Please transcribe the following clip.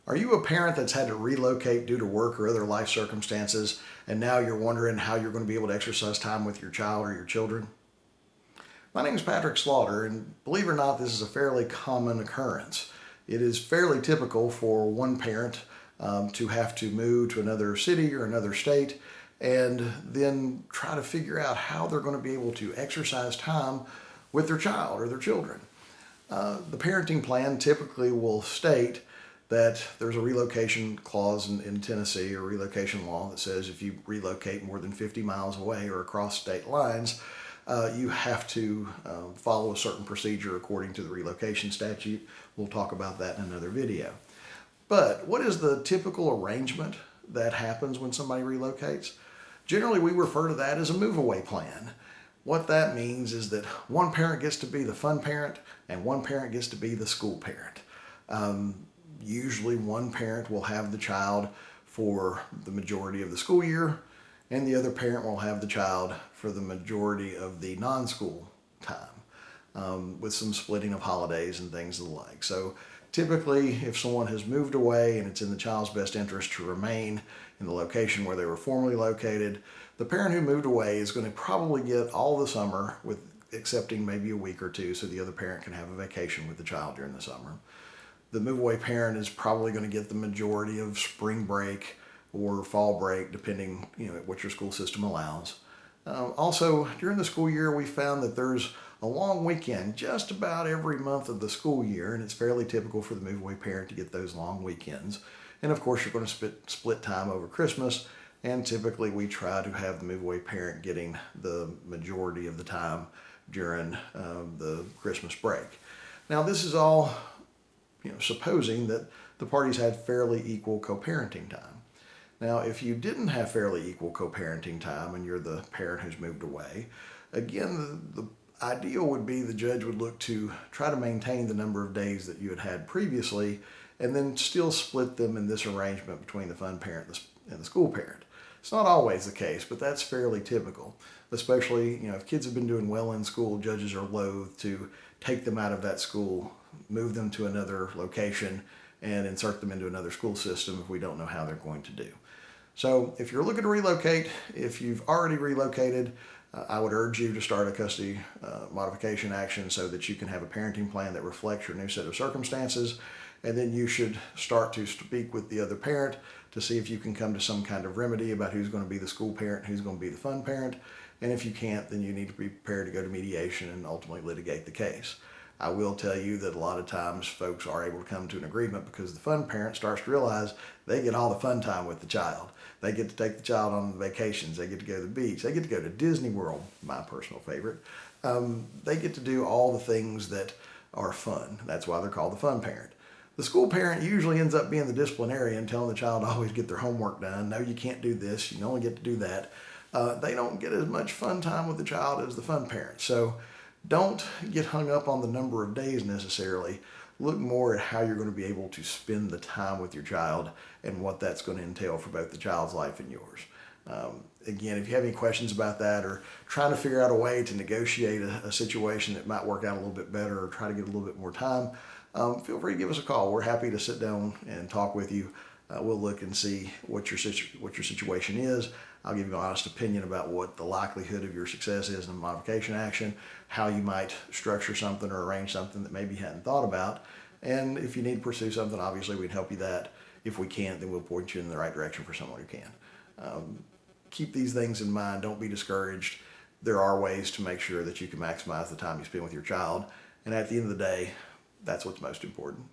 Are you a parent that's had to relocate due to work or other life circumstances, and now you're wondering how you're going to be able to exercise time with your child or your children? My name is Patrick Slaughter, and believe it or not, this is a fairly common occurrence. It is fairly typical for one parent to have to move to another city or another state and then try to figure out how they're going to be able to exercise time with their child or their children. The parenting plan typically will state that there's a relocation clause in Tennessee, or relocation law, that says if you relocate more than 50 miles away or across state lines, you have to follow a certain procedure according to the relocation statute. We'll talk about that in another video. But what is the typical arrangement that happens when somebody relocates? Generally, we refer to that as a move-away plan. What that means is that one parent gets to be the fun parent and one parent gets to be the school parent. Usually one parent will have the child for the majority of the school year, and the other parent will have the child for the majority of the non-school time, with some splitting of holidays and things of the like. So typically, if someone has moved away and it's in the child's best interest to remain in the location where they were formerly located, the parent who moved away is going to probably get all the summer, with excepting maybe a week or two, so the other parent can have a vacation with the child during the summer. The move-away parent is probably going to get the majority of spring break or fall break, depending what your school system allows. Also, during the school year, we found that there's a long weekend just about every month of the school year, and it's fairly typical for the move-away parent to get those long weekends. And of course, you're going to split time over Christmas, and typically we try to have the move-away parent getting the majority of the time during the Christmas break. Now, this is all supposing that the parties had fairly equal co-parenting time. Now, if you didn't have fairly equal co-parenting time and you're the parent who's moved away, again, the ideal would be the judge would look to try to maintain the number of days that you had had previously and then still split them in this arrangement between the fun parent and the school parent. It's not always the case, but that's fairly typical, especially if kids have been doing well in school. Judges are loath to take them out of that school, move them to another location, and insert them into another school system if we don't know how they're going to do. So if you're looking to relocate, if you've already relocated, I would urge you to start a custody modification action so that you can have a parenting plan that reflects your new set of circumstances. And then you should start to speak with the other parent to see if you can come to some kind of remedy about who's going to be the school parent, who's going to be the fun parent. And if you can't, then you need to be prepared to go to mediation and ultimately litigate the case. I will tell you that a lot of times folks are able to come to an agreement because the fun parent starts to realize they get all the fun time with the child. They get to take the child on vacations. They get to go to the beach. They get to go to Disney World, my personal favorite. They get to do all the things that are fun. That's why they're called the fun parent. The school parent usually ends up being the disciplinarian, telling the child to always get their homework done. No, you can't do this. You only get to do that. They don't get as much fun time with the child as the fun parent. So don't get hung up on the number of days necessarily. Look more at how you're going to be able to spend the time with your child and what that's going to entail for both the child's life and yours. Again, if you have any questions about that or trying to figure out a way to negotiate a situation that might work out a little bit better or try to get a little bit more time, feel free to give us a call. We're happy to sit down and talk with you. We'll look and see what your situation is. I'll give you an honest opinion about what the likelihood of your success is in a modification action, how you might structure something or arrange something that maybe you hadn't thought about. And if you need to pursue something, obviously we'd help you that. If we can't, then we'll point you in the right direction for someone who can. Keep these things in mind. Don't be discouraged. There are ways to make sure that you can maximize the time you spend with your child. And at the end of the day, that's what's most important.